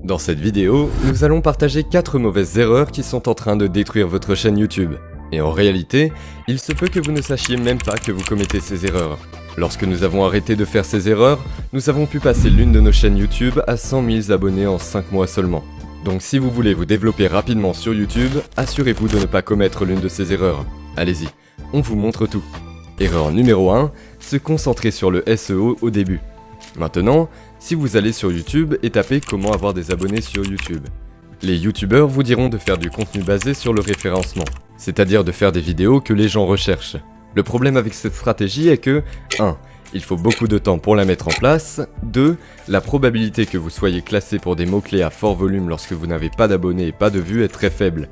Dans cette vidéo, nous allons partager 4 mauvaises erreurs qui sont en train de détruire votre chaîne YouTube. Et en réalité, il se peut que vous ne sachiez même pas que vous commettez ces erreurs. Lorsque nous avons arrêté de faire ces erreurs, nous avons pu passer l'une de nos chaînes YouTube à 100 000 abonnés en 5 mois seulement. Donc si vous voulez vous développer rapidement sur YouTube, assurez-vous de ne pas commettre l'une de ces erreurs. Allez-y, on vous montre tout. Erreur numéro 1, se concentrer sur le SEO au début. Maintenant, si vous allez sur YouTube et tapez comment avoir des abonnés sur YouTube. Les YouTubeurs vous diront de faire du contenu basé sur le référencement, c'est-à-dire de faire des vidéos que les gens recherchent. Le problème avec cette stratégie est que 1. Il faut beaucoup de temps pour la mettre en place. 2. La probabilité que vous soyez classé pour des mots-clés à fort volume lorsque vous n'avez pas d'abonnés et pas de vues est très faible.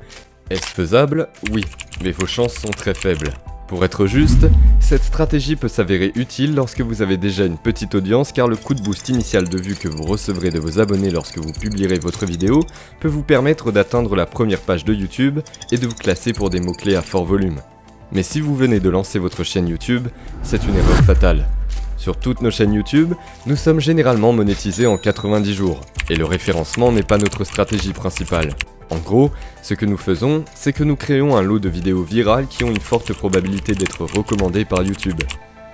Est-ce faisable? Oui, mais vos chances sont très faibles. Pour être juste, cette stratégie peut s'avérer utile lorsque vous avez déjà une petite audience car le coup de boost initial de vues que vous recevrez de vos abonnés lorsque vous publierez votre vidéo peut vous permettre d'atteindre la première page de YouTube et de vous classer pour des mots-clés à fort volume. Mais si vous venez de lancer votre chaîne YouTube, c'est une erreur fatale. Sur toutes nos chaînes YouTube, nous sommes généralement monétisés en 90 jours, et le référencement n'est pas notre stratégie principale. En gros, ce que nous faisons, c'est que nous créons un lot de vidéos virales qui ont une forte probabilité d'être recommandées par YouTube.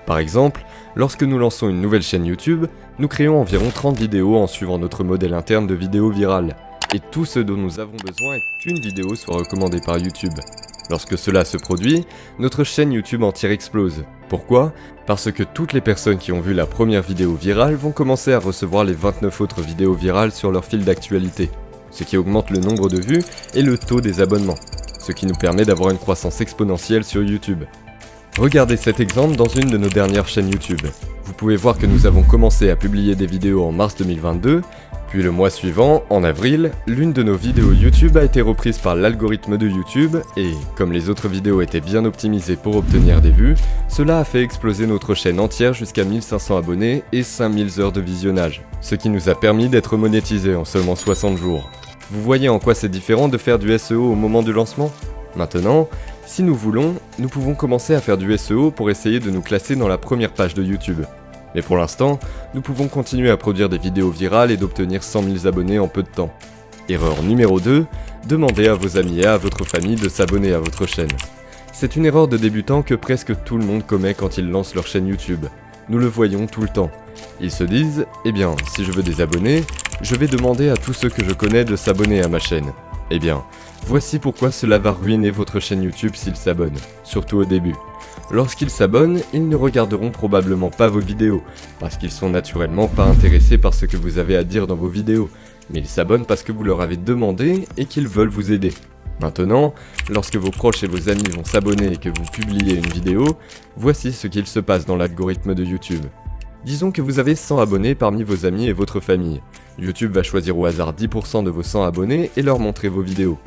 Par exemple, lorsque nous lançons une nouvelle chaîne YouTube, nous créons environ 30 vidéos en suivant notre modèle interne de vidéos virales. Et tout ce dont nous avons besoin est qu'une vidéo soit recommandée par YouTube. Lorsque cela se produit, notre chaîne YouTube entière explose. Pourquoi? Parce que toutes les personnes qui ont vu la première vidéo virale vont commencer à recevoir les 29 autres vidéos virales sur leur fil d'actualité, ce qui augmente le nombre de vues et le taux des abonnements, ce qui nous permet d'avoir une croissance exponentielle sur YouTube. Regardez cet exemple dans une de nos dernières chaînes YouTube. Vous pouvez voir que nous avons commencé à publier des vidéos en mars 2022, puis le mois suivant, en avril, l'une de nos vidéos YouTube a été reprise par l'algorithme de YouTube et, comme les autres vidéos étaient bien optimisées pour obtenir des vues, cela a fait exploser notre chaîne entière jusqu'à 1500 abonnés et 5000 heures de visionnage, ce qui nous a permis d'être monétisés en seulement 60 jours. Vous voyez en quoi c'est différent de faire du SEO au moment du lancement? Maintenant, si nous voulons, nous pouvons commencer à faire du SEO pour essayer de nous classer dans la première page de YouTube. Mais pour l'instant, nous pouvons continuer à produire des vidéos virales et d'obtenir 100 000 abonnés en peu de temps. Erreur numéro 2, demandez à vos amis et à votre famille de s'abonner à votre chaîne. C'est une erreur de débutant que presque tout le monde commet quand ils lancent leur chaîne YouTube. Nous le voyons tout le temps. Ils se disent, eh bien, si je veux des abonnés, je vais demander à tous ceux que je connais de s'abonner à ma chaîne. Eh bien, voici pourquoi cela va ruiner votre chaîne YouTube s'ils s'abonnent, surtout au début. Lorsqu'ils s'abonnent, ils ne regarderont probablement pas vos vidéos, parce qu'ils sont naturellement pas intéressés par ce que vous avez à dire dans vos vidéos, mais ils s'abonnent parce que vous leur avez demandé et qu'ils veulent vous aider. Maintenant, lorsque vos proches et vos amis vont s'abonner et que vous publiez une vidéo, voici ce qu'il se passe dans l'algorithme de YouTube. Disons que vous avez 100 abonnés parmi vos amis et votre famille. YouTube va choisir au hasard 10% de vos 100 abonnés et leur montrer vos vidéos.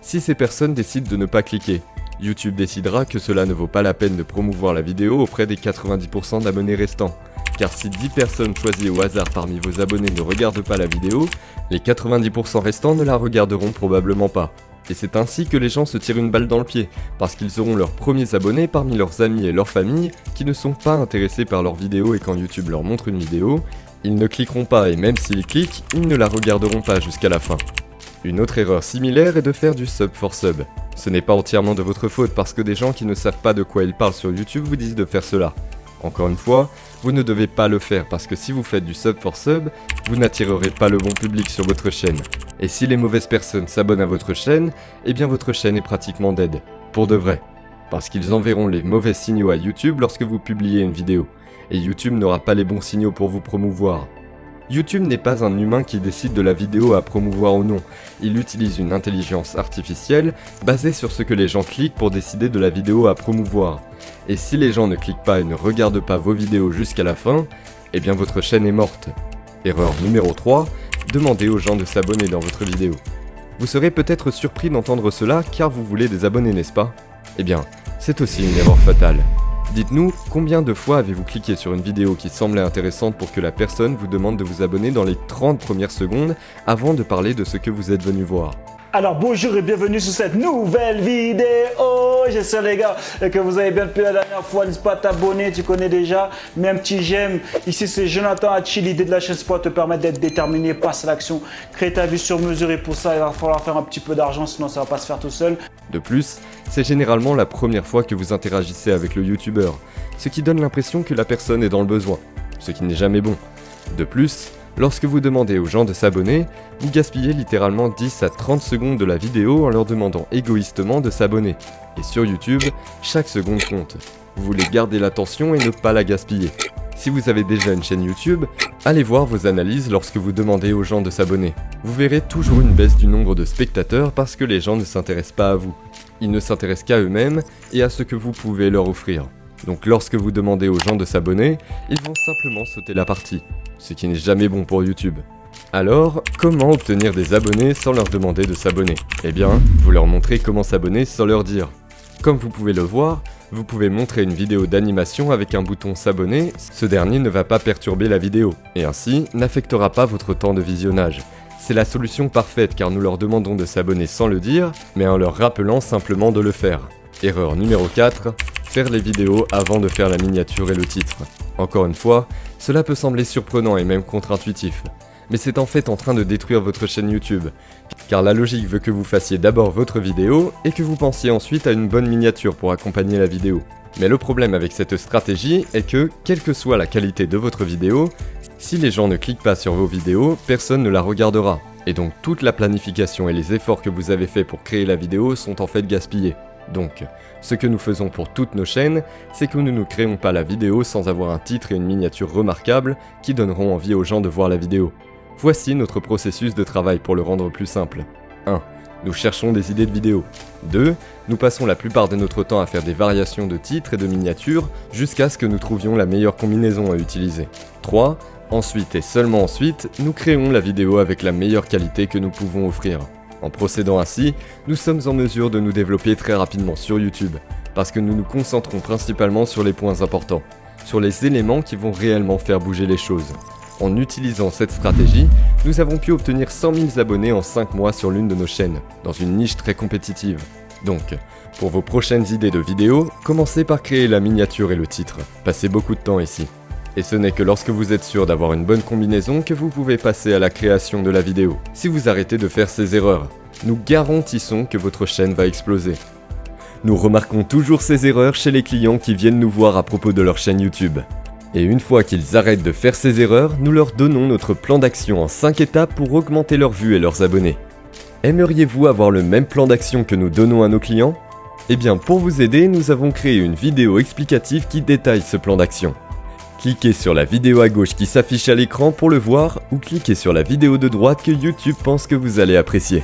Si ces personnes décident de ne pas cliquer, YouTube décidera que cela ne vaut pas la peine de promouvoir la vidéo auprès des 90% d'abonnés restants. Car si 10 personnes choisies au hasard parmi vos abonnés ne regardent pas la vidéo, les 90% restants ne la regarderont probablement pas. Et c'est ainsi que les gens se tirent une balle dans le pied, parce qu'ils auront leurs premiers abonnés parmi leurs amis et leur famille qui ne sont pas intéressés par leurs vidéos et quand YouTube leur montre une vidéo, ils ne cliqueront pas et même s'ils cliquent, ils ne la regarderont pas jusqu'à la fin. Une autre erreur similaire est de faire du sub for sub. Ce n'est pas entièrement de votre faute parce que des gens qui ne savent pas de quoi ils parlent sur YouTube vous disent de faire cela. Encore une fois, vous ne devez pas le faire parce que si vous faites du sub for sub, vous n'attirerez pas le bon public sur votre chaîne. Et si les mauvaises personnes s'abonnent à votre chaîne, eh bien votre chaîne est pratiquement dead. Pour de vrai. Parce qu'ils enverront les mauvais signaux à YouTube lorsque vous publiez une vidéo. Et YouTube n'aura pas les bons signaux pour vous promouvoir. YouTube n'est pas un humain qui décide de la vidéo à promouvoir ou non. Il utilise une intelligence artificielle basée sur ce que les gens cliquent pour décider de la vidéo à promouvoir. Et si les gens ne cliquent pas et ne regardent pas vos vidéos jusqu'à la fin, eh bien votre chaîne est morte. Erreur numéro 3, demandez aux gens de s'abonner dans votre vidéo. Vous serez peut-être surpris d'entendre cela car vous voulez des abonnés, n'est-ce pas? Eh bien, c'est aussi une erreur fatale. Dites-nous, combien de fois avez-vous cliqué sur une vidéo qui semblait intéressante pour que la personne vous demande de vous abonner dans les 30 premières secondes avant de parler de ce que vous êtes venu voir? Alors bonjour et bienvenue sur cette nouvelle vidéo. J'espère les gars que vous avez bien depuis la dernière fois. N'hésite pas à t'abonner, tu connais déjà. Mets un petit j'aime. Ici c'est Jonathan Hachi. L'idée de la chaîne c'est pour te permettre d'être déterminé, passe à l'action, créer ta vie sur mesure. Et pour ça il va falloir faire un petit peu d'argent, sinon ça va pas se faire tout seul. De plus, c'est généralement la première fois que vous interagissez avec le youtubeur, ce qui donne l'impression que la personne est dans le besoin, ce qui n'est jamais bon. De plus, lorsque vous demandez aux gens de s'abonner, vous gaspillez littéralement 10 à 30 secondes de la vidéo en leur demandant égoïstement de s'abonner. Et sur YouTube, chaque seconde compte. Vous voulez garder l'attention et ne pas la gaspiller. Si vous avez déjà une chaîne YouTube, allez voir vos analyses lorsque vous demandez aux gens de s'abonner. Vous verrez toujours une baisse du nombre de spectateurs parce que les gens ne s'intéressent pas à vous. Ils ne s'intéressent qu'à eux-mêmes et à ce que vous pouvez leur offrir. Donc lorsque vous demandez aux gens de s'abonner, ils vont simplement sauter la partie, ce qui n'est jamais bon pour YouTube. Alors, comment obtenir des abonnés sans leur demander de s'abonner? Eh bien, vous leur montrez comment s'abonner sans leur dire. Comme vous pouvez le voir, vous pouvez montrer une vidéo d'animation avec un bouton s'abonner, ce dernier ne va pas perturber la vidéo, et ainsi n'affectera pas votre temps de visionnage. C'est la solution parfaite car nous leur demandons de s'abonner sans le dire, mais en leur rappelant simplement de le faire. Erreur numéro 4, faire les vidéos avant de faire la miniature et le titre. Encore une fois, cela peut sembler surprenant et même contre-intuitif, mais c'est en fait en train de détruire votre chaîne YouTube, car la logique veut que vous fassiez d'abord votre vidéo et que vous pensiez ensuite à une bonne miniature pour accompagner la vidéo. Mais le problème avec cette stratégie est que, quelle que soit la qualité de votre vidéo, si les gens ne cliquent pas sur vos vidéos, personne ne la regardera, et donc toute la planification et les efforts que vous avez faits pour créer la vidéo sont en fait gaspillés. Donc, ce que nous faisons pour toutes nos chaînes, c'est que nous ne créons pas la vidéo sans avoir un titre et une miniature remarquables qui donneront envie aux gens de voir la vidéo. Voici notre processus de travail pour le rendre plus simple. 1. Nous cherchons des idées de vidéos. 2. Nous passons la plupart de notre temps à faire des variations de titres et de miniatures jusqu'à ce que nous trouvions la meilleure combinaison à utiliser. 3. Ensuite et seulement ensuite, nous créons la vidéo avec la meilleure qualité que nous pouvons offrir. En procédant ainsi, nous sommes en mesure de nous développer très rapidement sur YouTube, parce que nous nous concentrons principalement sur les points importants, sur les éléments qui vont réellement faire bouger les choses. En utilisant cette stratégie, nous avons pu obtenir 100 000 abonnés en 5 mois sur l'une de nos chaînes, dans une niche très compétitive. Donc, pour vos prochaines idées de vidéos, commencez par créer la miniature et le titre. Passez beaucoup de temps ici. Et ce n'est que lorsque vous êtes sûr d'avoir une bonne combinaison que vous pouvez passer à la création de la vidéo. Si vous arrêtez de faire ces erreurs, nous garantissons que votre chaîne va exploser. Nous remarquons toujours ces erreurs chez les clients qui viennent nous voir à propos de leur chaîne YouTube. Et une fois qu'ils arrêtent de faire ces erreurs, nous leur donnons notre plan d'action en 5 étapes pour augmenter leurs vues et leurs abonnés. Aimeriez-vous avoir le même plan d'action que nous donnons à nos clients? Eh bien, pour vous aider, nous avons créé une vidéo explicative qui détaille ce plan d'action. Cliquez sur la vidéo à gauche qui s'affiche à l'écran pour le voir ou cliquez sur la vidéo de droite que YouTube pense que vous allez apprécier.